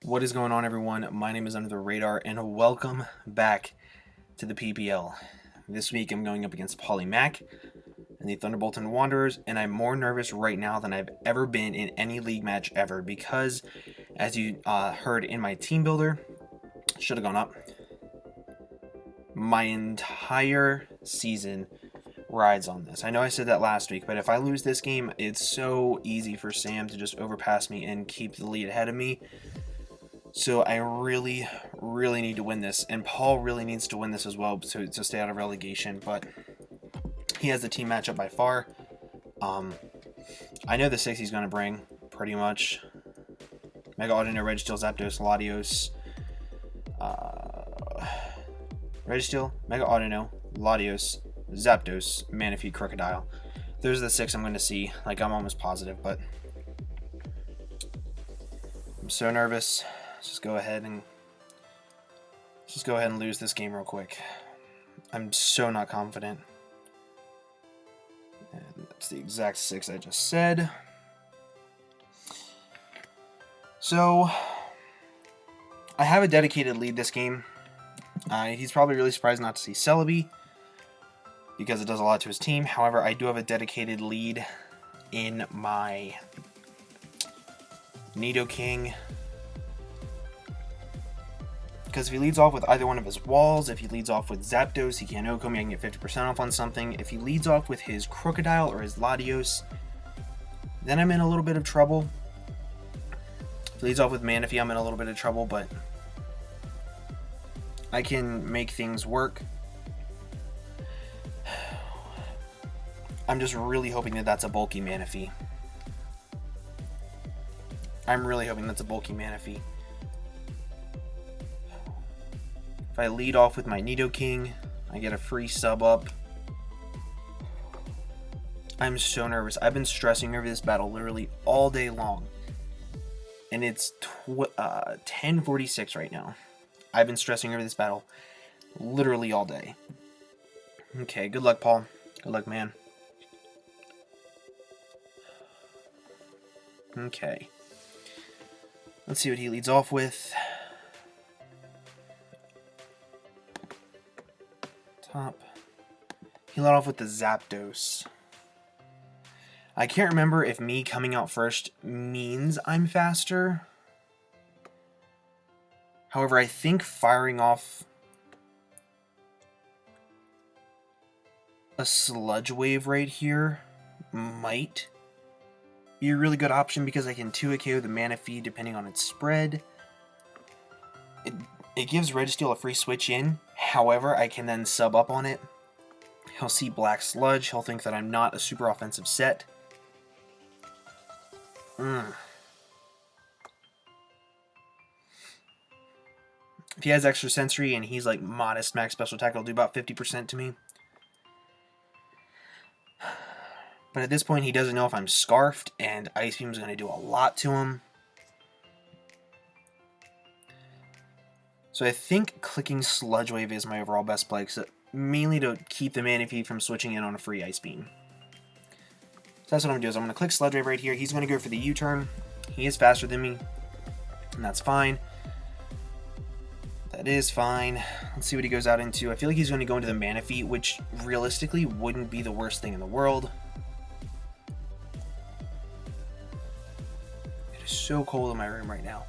What is going on, everyone? My name is Under the Radar, and welcome back to the PPL. This week I'm going up against PaullyMac and the ThunderBolton Wanderers, and I'm more nervous right now than I've ever been in any league match ever because, as you heard in my team builder, should have gone up, my entire season rides on this. I know I said that last week, but if I lose this game, it's so easy for Sam to just overpass me and keep the lead ahead of me. So I really need to win this, and Paul really needs to win this as well to stay out of relegation, but he has the team matchup by far. I know the 6 he's going to bring, pretty much. Mega Audino, Registeel, Zapdos, Latios, Registeel, Mega Audino, Latios, Zapdos, Manaphy, Crocodile. Those are the 6 I'm going to see. Like, I'm almost positive, but I'm so nervous. Let's just go ahead and lose this game real quick. I'm so not confident. And that's the exact 6 I just said. So I have a dedicated lead this game. He's probably really surprised not to see Celebi because it does a lot to his team. However, I do have a dedicated lead in my Nidoking. Because if he leads off with either one of his walls, if he leads off with Zapdos, he can't Oko me, I can get 50% off on something. If he leads off with his Crocodile or his Latios, then I'm in a little bit of trouble. If he leads off with Manaphy, I'm in a little bit of trouble, but I can make things work. I'm just really hoping that that's a bulky Manaphy. I'm really hoping that's a bulky Manaphy. If I lead off with my Nidoking, I get a free sub up. I'm so nervous. I've been stressing over this battle literally all day long. And it's 10:46 right now. I've been stressing over this battle literally all day. Okay, good luck, Paul. Good luck, man. Okay. Let's see what he leads off with. Top. He led off with the Zapdos. I can't remember if me coming out first means I'm faster. However, I think firing off a Sludge Wave right here might be a really good option because I can 2-hit KO the Manaphy depending on its spread. It gives Registeel a free switch in. However, I can then sub up on it. He'll see Black Sludge. He'll think that I'm not a super offensive set. If he has extra sensory and he's like modest max special attack, it'll do about 50% to me. But at this point, he doesn't know if I'm Scarfed, and Ice Beam is going to do a lot to him. So I think clicking Sludge Wave is my overall best play, mainly to keep the Manaphy from switching in on a free Ice Beam. So that's what I'm going to do, is I'm going to click Sludge Wave right here. He's going to go for the U-turn. He is faster than me, and that's fine. That is fine. Let's see what he goes out into. I feel like he's going to go into the Manaphy, which realistically wouldn't be the worst thing in the world. It is so cold in my room right now.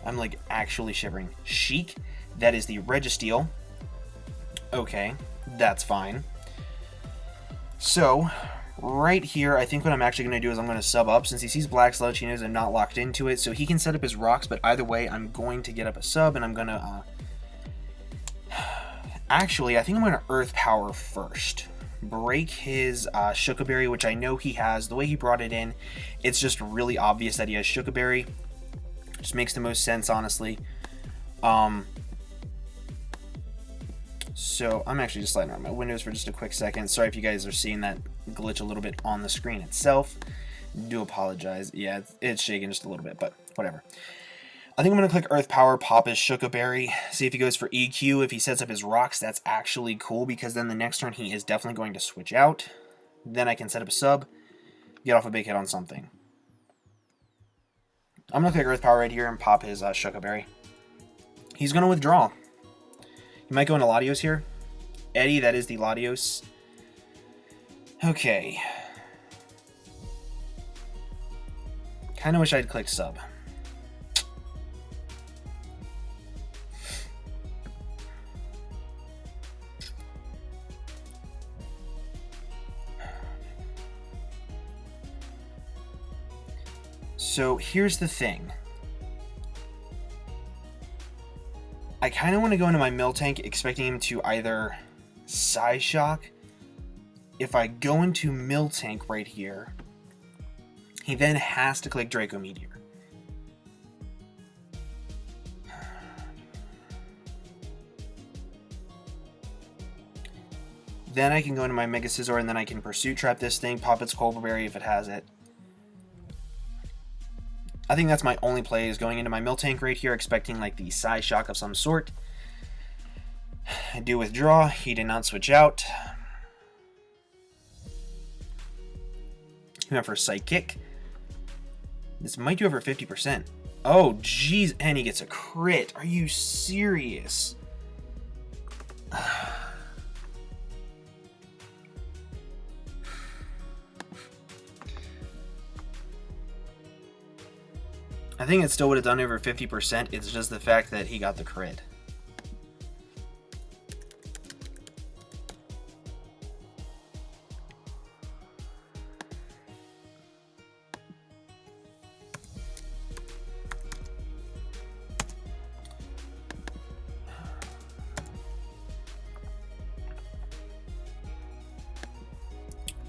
I'm like actually shivering. Chic, that is the Registeel. Okay, that's fine. So, right here, I think what I'm actually going to do is I'm going to sub up. Since he sees Black Sludge, he knows I'm not locked into it, so he can set up his rocks, but either way, I'm going to get up a sub, and I'm going to... Actually, I think I'm going to Earth Power first. Break his Shukaberry, which I know he has. The way he brought it in, it's just really obvious that he has Shukaberry. Just makes the most sense, honestly. So I'm actually just sliding around my windows for just a quick second. Sorry if you guys are seeing that glitch a little bit on the screen itself. Do apologize. Yeah, it's shaking just a little bit, but whatever. I think I'm going to click Earth Power, pop his Shukaberry, see if he goes for EQ. If he sets up his rocks, that's actually cool, because then the next turn he is definitely going to switch out. Then I can set up a sub, get off a big hit on something. I'm going to click Earth Power right here and pop his Shuckaberry. He's going to withdraw. He might go into Latios here. Eddie, that is the Latios. Okay. Kind of wish I'd clicked sub. So here's the thing. I kind of want to go into my Miltank expecting him to either Psyshock. If I go into Miltank right here, he then has to click Draco Meteor. Then I can go into my Mega Scizor and then I can Pursuit Trap this thing, pop its Colbur Berry if it has it. I think that's my only play, is going into my Miltank right here, expecting like the Psyshock of some sort. I do withdraw. He did not switch out. He went for Psychic. This might do over 50%. Oh, jeez. And he gets a crit. Are you serious? I think it still would have done over 50%. It's just the fact that he got the crit.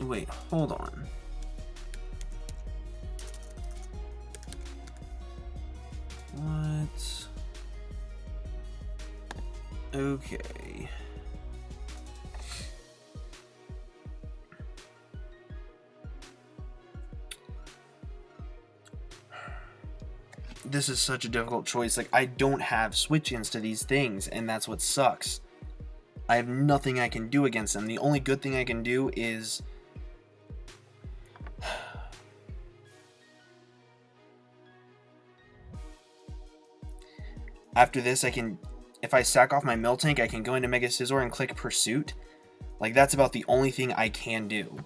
Wait, hold on. What? Okay. This is such a difficult choice. Like, I don't have switch-ins to these things, and that's what sucks. I have nothing I can do against them. The only good thing I can do is... After this, I can, if I sack off my Miltank, I can go into Mega Scizor and click Pursuit. Like, that's about the only thing I can do.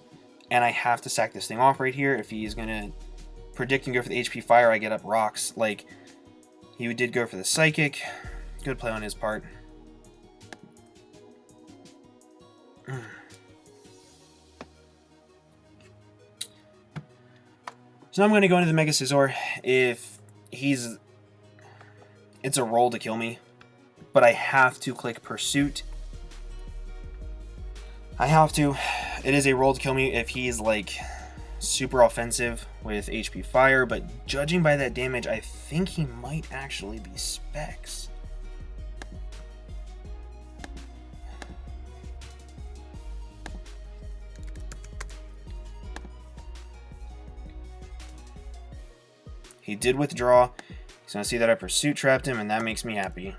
And I have to sack this thing off right here. If he's going to predict and go for the HP Fire, I get up Rocks. Like, he did go for the Psychic. Good play on his part. So I'm going to go into the Mega Scizor. If he's... It's a roll to kill me, but I have to click Pursuit. I have to. It is a roll to kill me if he's like super offensive with HP Fire, but judging by that damage, I think he might actually be Specs. He did withdraw. He's going to see that I Pursuit Trapped him, and that makes me happy.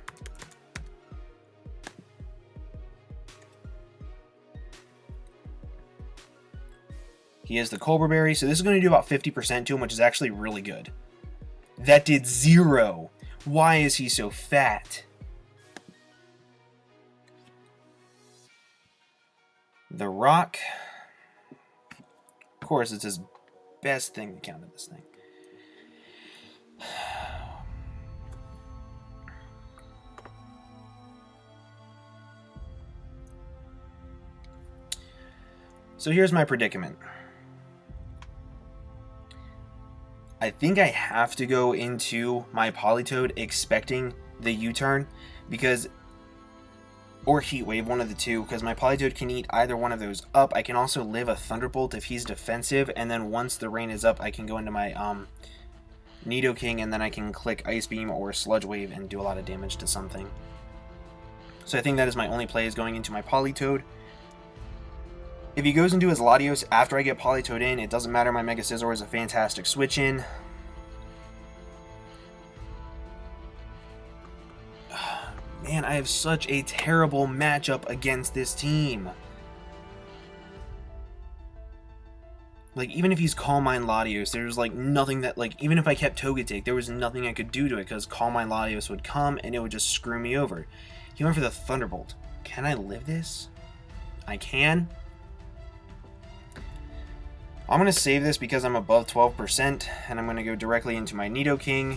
He has the Colbur Berry, so this is going to do about 50% to him, which is actually really good. That did 0. Why is he so fat? The Rock. Of course, it's his best thing to counter this thing. So here's my predicament. I think I have to go into my Politoed expecting the U-turn, because, or Heat Wave, one of the two, because my Politoed can eat either one of those up. I can also live a Thunderbolt if he's defensive, and then once the rain is up, I can go into my Nidoking, and then I can click Ice Beam or Sludge Wave and do a lot of damage to something. So I think that is my only play, is going into my Politoed. If he goes into his Latios after I get Politoed in, it doesn't matter. My Mega Scizor is a fantastic switch-in. Man, I have such a terrible matchup against this team. Like, even if he's Calm Mind Latios, there's, like, nothing that, like, even if I kept Togetic, there was nothing I could do to it, because Calm Mind Latios would come, and it would just screw me over. He went for the Thunderbolt. Can I live this? I can. I'm going to save this because I'm above 12%, and I'm going to go directly into my Nidoking,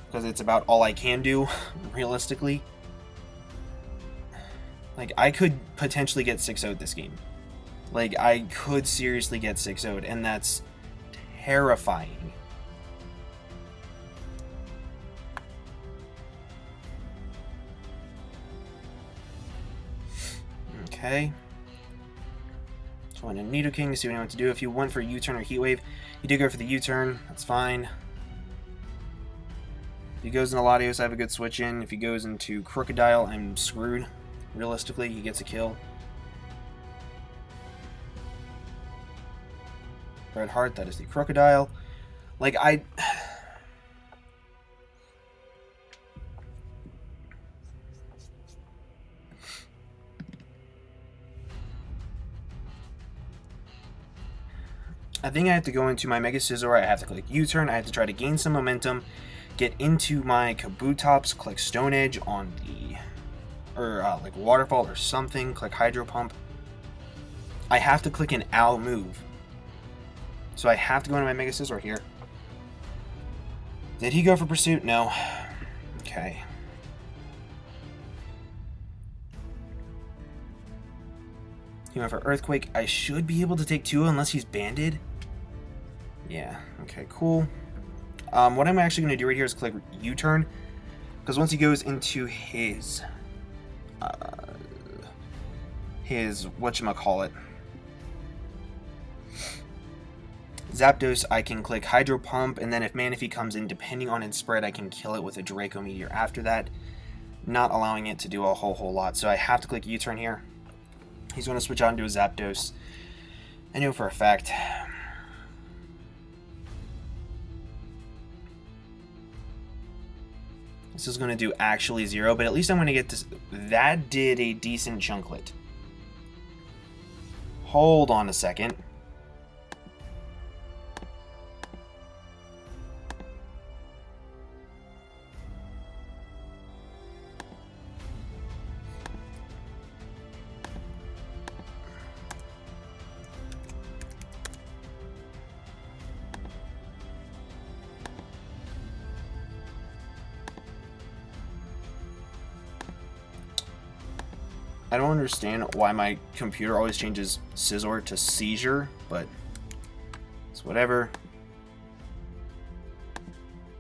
because it's about all I can do, realistically. Like, I could potentially get 6-0'd this game. Like, I could seriously get 6-0'd, and that's terrifying. Okay. So I went to Nidoking to see what I want to do. If you went for U-turn or Heat Wave, you did go for the U-turn. That's fine. If he goes into Latios, I have a good switch in. If he goes into Crocodile, I'm screwed. Realistically, he gets a kill. Red Heart, that is the Crocodile. Like, I think I have to go into my Mega Scizor. I have to click U-turn. I have to try to gain some momentum, get into my Kabutops, click Stone Edge on the, or like Waterfall or something, click Hydro Pump. I have to click an Owl move. So I have to go into my Mega Scizor here. Did he go for Pursuit? No. Okay. He went for Earthquake. I should be able to take 2 unless he's banded. Yeah. Okay, cool. What I'm actually going to do right here is click U-turn. Because once he goes into his whatchamacallit, Zapdos, I can click Hydro Pump, and then if Manaphy comes in, depending on its spread, I can kill it with a Draco Meteor after that, not allowing it to do a whole lot. So I have to click U-turn here. He's going to switch on to a Zapdos. I know for a fact. This is going to do actually 0, but at least I'm going to get this. That did a decent chunklet. Hold on a second. I don't understand why my computer always changes Scizor to Seizure, but it's whatever.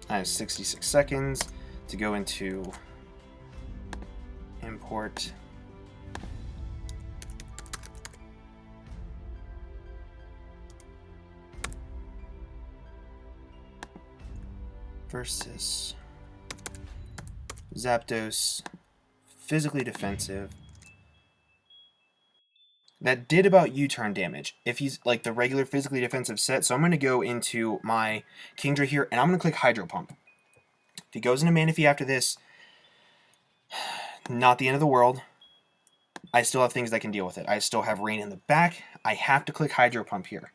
I have 66 seconds to go into import. Versus Zapdos, physically defensive. That did about U-turn damage if he's like the regular physically defensive set. So I'm going to go into my Kingdra here, and I'm going to click Hydro Pump. If he goes into Manaphy after this, not the end of the world. I still have things that can deal with it. I still have Rain in the back. I have to click Hydro Pump here.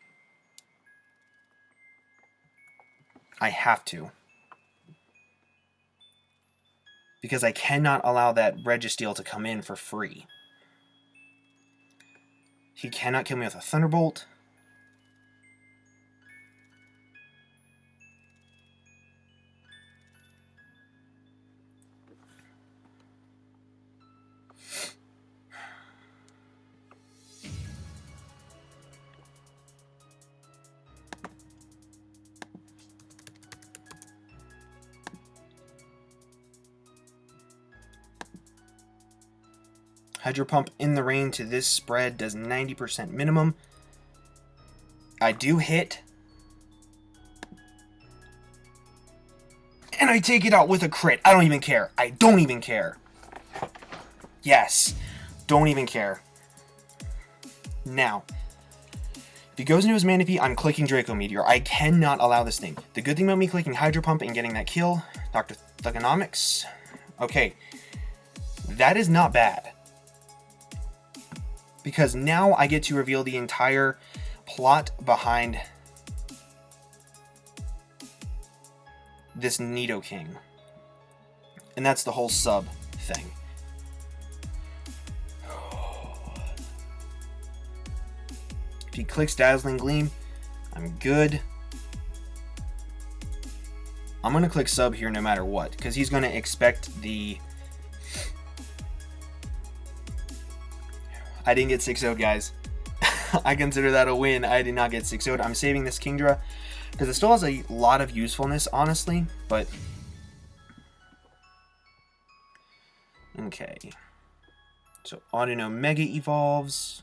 I have to. Because I cannot allow that Registeel to come in for free. He cannot kill me with a Thunderbolt. Hydro Pump in the rain to this spread does 90% minimum. I do hit. And I take it out with a crit. I don't even care. I don't even care. Yes. Don't even care. Now, if he goes into his Manaphy, I'm clicking Draco Meteor. I cannot allow this thing. The good thing about me clicking Hydro Pump and getting that kill, Dr. Thugonomics. Okay. That is not bad. Because now I get to reveal the entire plot behind this Nidoking. And that's the whole sub thing. If he clicks Dazzling Gleam, I'm good. I'm going to click sub here no matter what, because he's going to expect the... I didn't get 6-0'd, guys. I consider that a win. I did not get 6-0'd. I'm saving this Kingdra, because it still has a lot of usefulness, honestly, but... Okay. So, Audino Mega evolves.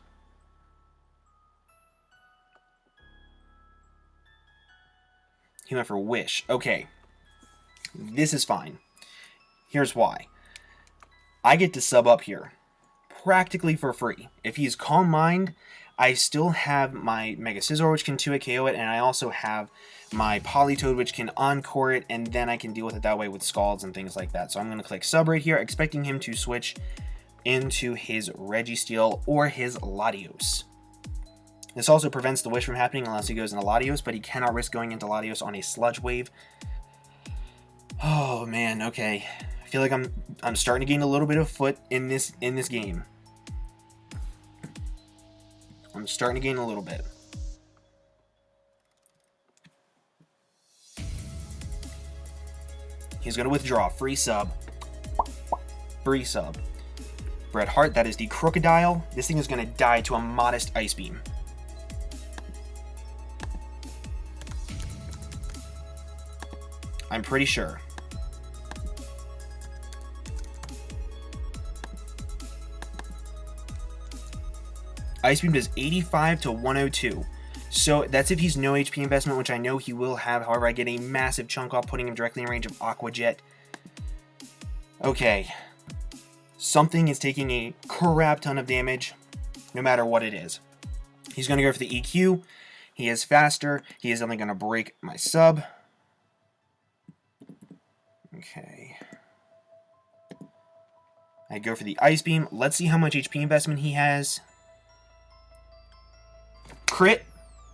He went for Wish. Okay. This is fine. Here's why. I get to sub up here practically for free. If he's Calm Mind, I still have my Mega Scizor, which can 2-hit KO it, and I also have my Politoed, which can Encore it, and then I can deal with it that way with Scalds and things like that. So I'm going to click sub right here, expecting him to switch into his Registeel or his Latios. This also prevents the Wish from happening unless he goes into Latios, but he cannot risk going into Latios on a Sludge Wave. Oh man, okay. I feel like I'm starting to gain a little bit of foot in this game. I'm starting to gain a little bit. He's going to withdraw. Free sub. Free sub. Bret Hart, that is the Crocodile. This thing is going to die to a modest Ice Beam. I'm pretty sure. Ice Beam does 85 to 102. So that's if he's no HP investment, which I know he will have. However, I get a massive chunk off, putting him directly in range of Aqua Jet. Okay. Something is taking a crap ton of damage, no matter what it is. He's going to go for the EQ. He is faster. He is only going to break my sub. Okay. I go for the Ice Beam. Let's see how much HP investment he has. Crit.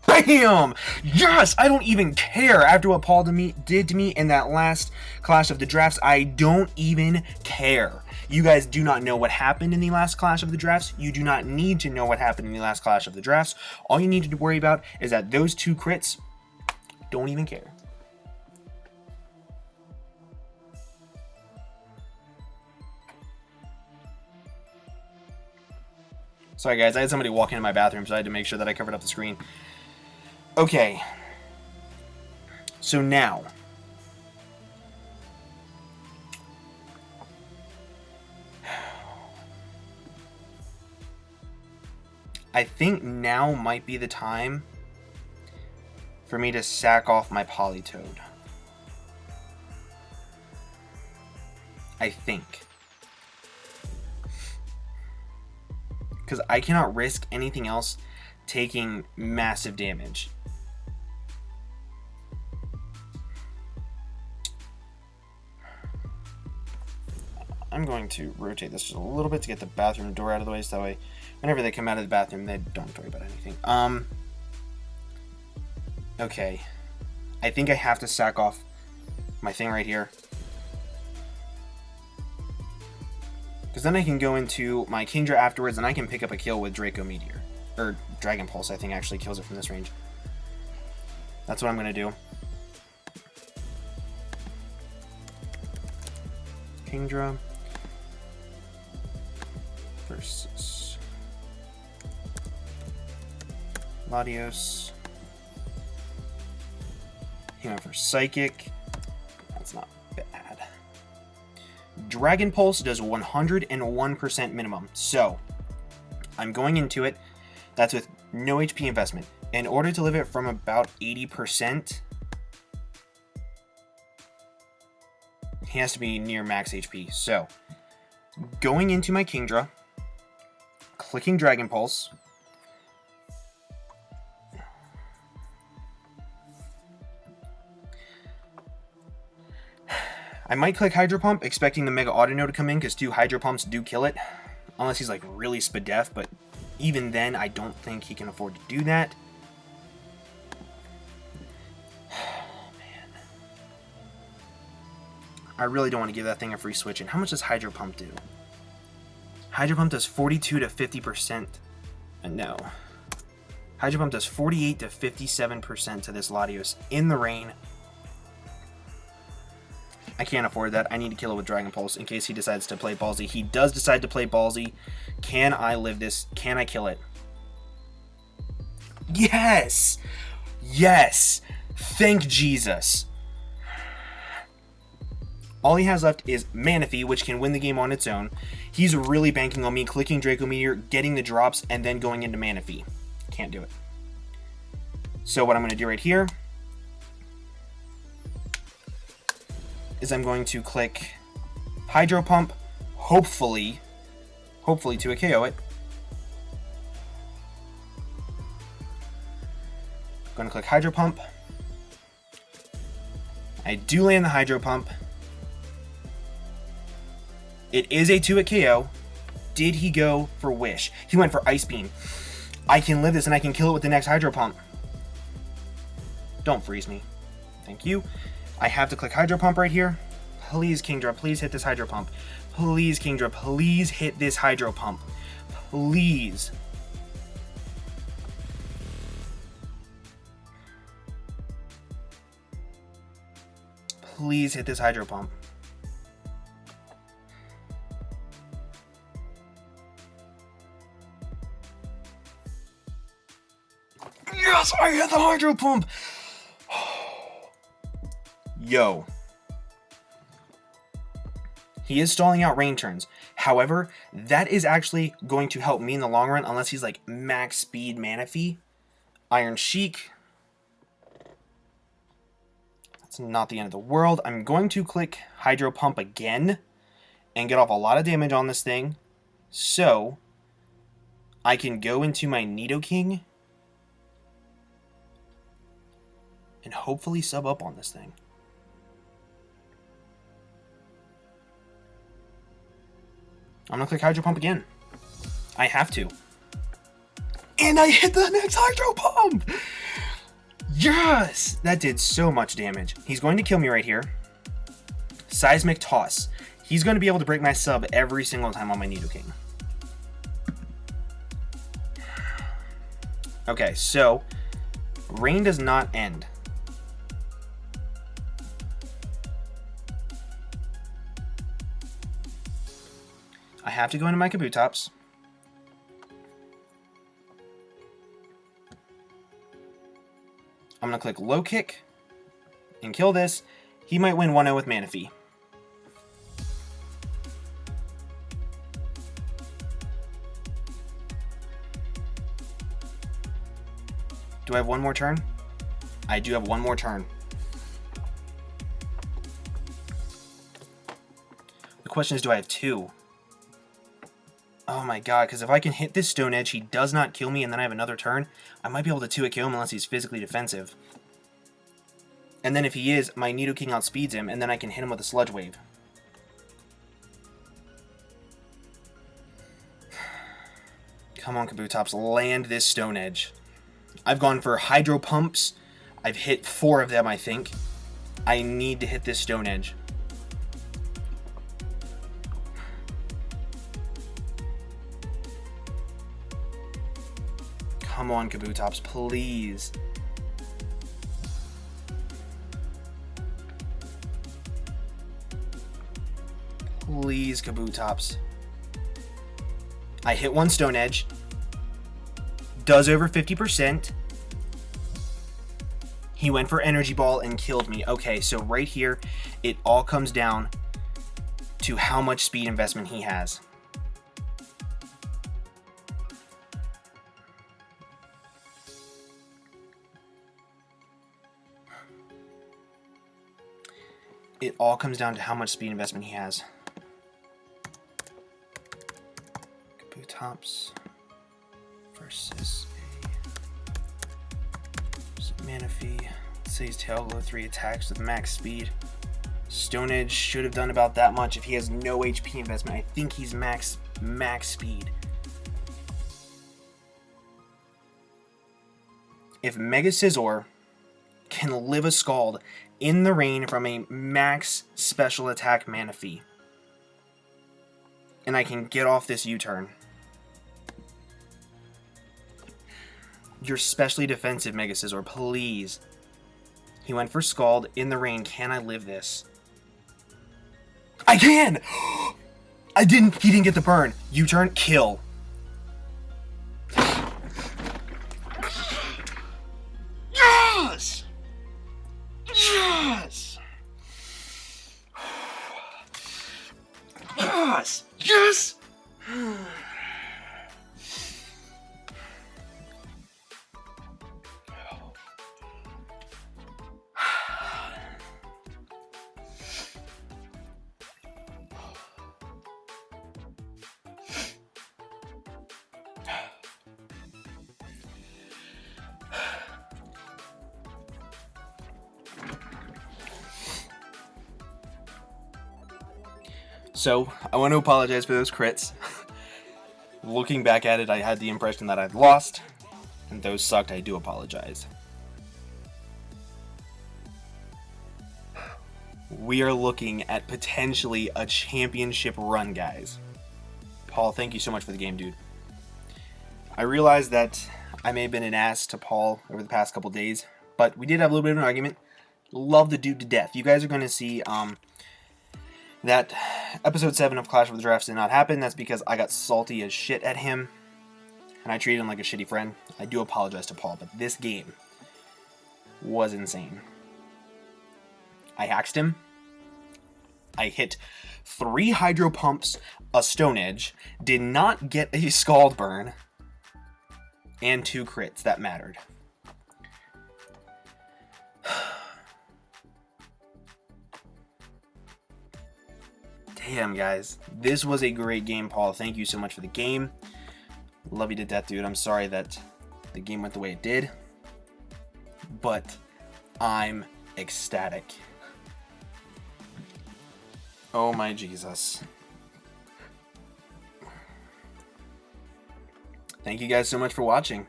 Bam! Yes! I don't even care after what Paul did to me in that last Clash of the Drafts. I don't even care. You guys do not know what happened in the last Clash of the Drafts. You do not need to know what happened in the last Clash of the Drafts. All you need to worry about is that those 2 crits, don't even care. Sorry guys, I had somebody walk into my bathroom, so I had to make sure that I covered up the screen. Okay. So now. I think now might be the time for me to sack off my Politoed. I think. Because I cannot risk anything else taking massive damage. I'm going to rotate this just a little bit to get the bathroom door out of the way, so that way whenever they come out of the bathroom, they don't have to worry about anything. Okay. I think I have to sack off my thing right here. Because then I can go into my Kingdra afterwards, and I can pick up a kill with Draco Meteor. Or Dragon Pulse, I think, actually kills it from this range. That's what I'm going to do. Kingdra versus Latios. He went for Psychic. That's not bad. Dragon Pulse does 101% minimum. So, I'm going into it. That's with no HP investment. In order to live it from about 80%, he has to be near max HP. So, going into my Kingdra, clicking Dragon Pulse, I might click Hydro Pump, expecting the Mega Audino to come in, because 2 Hydro Pumps do kill it. Unless he's like really Spadef, but even then, I don't think he can afford to do that. I really don't want to give that thing a free switch in. How much does Hydro Pump do? Hydro Pump does 42 to 50%. No. Hydro Pump does 48 to 57% to this Latios in the rain. I can't afford that. I need to kill it with Dragon Pulse in case he decides to play Ballsy. He does decide to play Ballsy. Can I live this? Can I kill it? Yes! Yes! Thank Jesus. All he has left is Manaphy, which can win the game on its own. He's really banking on me clicking Draco Meteor, getting the drops, and then going into Manaphy. Can't do it. So what I'm going to do right here is I'm going to click Hydro Pump, hopefully to a KO it. I'm going to click Hydro Pump. I do land the Hydro Pump. It is a 2-hit KO. Did he go for Wish? He went for Ice Beam. I can live this and I can kill it with the next Hydro Pump. Don't freeze me. Thank you. I have to click Hydro Pump right here. Please, Kingdra, please hit this Hydro Pump. Please, Kingdra, please hit this Hydro Pump. Please. Please hit this Hydro Pump. Yes, I hit the Hydro Pump! Yo. He is stalling out rain turns. However, that is actually going to help me in the long run unless he's like max speed Manaphy. Iron Sheik. That's not the end of the world. I'm going to click Hydro Pump again and get off a lot of damage on this thing. So I can go into my Nidoking and hopefully sub up on this thing. I'm going to click Hydro Pump again. I have to. And I hit the next Hydro Pump! Yes! That did so much damage. He's going to kill me right here. Seismic Toss. He's going to be able to break my sub every single time on my Nidoking. Okay, so rain does not end. I have to go into my Kabutops. I'm going to click Low Kick and kill this. He might win 1-0 with Manaphy. Do I have one more turn? I do have one more turn. The question is, do I have two? Oh my god, because if I can hit this Stone Edge, he does not kill me, and then I have another turn, I might be able to 2-hit kill him unless he's physically defensive. And then if he is, my Nidoking outspeeds him, and then I can hit him with a Sludge Wave. Come on, Kabutops, land this Stone Edge. I've gone for Hydro Pumps. I've hit 4 of them, I think. I need to hit this Stone Edge. Come on, Kabutops, please. Please, Kabutops. I hit one Stone Edge. Does over 50%. He went for Energy Ball and killed me. Okay, so right here, it all comes down to how much speed investment he has. It all comes down to how much speed investment he has. Kabutops versus Manaphy. Let's say his Tail Glow 3 attacks with max speed. Stone Edge should have done about that much if he has no HP investment. I think he's max speed. If Mega Scizor can live a Scald in the rain from a max special attack Manaphy. And I can get off this U-turn. You're specially defensive, Mega Scizor, please. He went for Scald in the rain. Can I live this? I can! He didn't get the burn. U-turn, kill. Yes! Yes! Yes! Yes! So, I want to apologize for those crits. Looking back at it, I had the impression that I'd lost, and those sucked. I do apologize. We are looking at potentially a championship run, guys. Paul, thank you so much for the game, dude. I realize that I may have been an ass to Paul over the past couple days, but we did have a little bit of an argument. Love the dude to death. You guys are going to see that episode 7 of Clash of the Drafts did not happen. That's because I got salty as shit at him, and I treated him like a shitty friend. I do apologize to Paul, but this game was insane. I axed him. I hit 3 Hydro Pumps, a Stone Edge, did not get a Scald Burn, and 2 crits that mattered. Damn, guys. This was a great game, Paul. Thank you so much for the game. Love you to death, dude. I'm sorry that the game went the way it did, but I'm ecstatic. Oh my Jesus. Thank you guys so much for watching.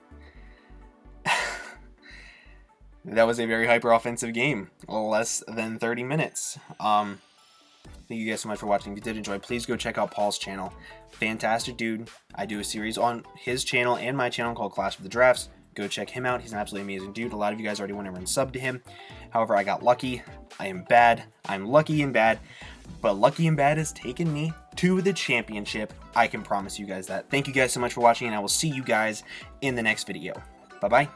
That was a very hyper-offensive game. Less than 30 minutes. Thank you guys so much for watching. If you did enjoy, please go check out Paul's channel. Fantastic dude. I do a series on his channel and my channel called Clash of the Drafts. Go check him out. He's an absolutely amazing dude. A lot of you guys already went over and subbed to him. However, I got lucky. I am bad. I'm lucky and bad. But lucky and bad has taken me to the championship. I can promise you guys that. Thank you guys so much for watching, and I will see you guys in the next video. Bye-bye.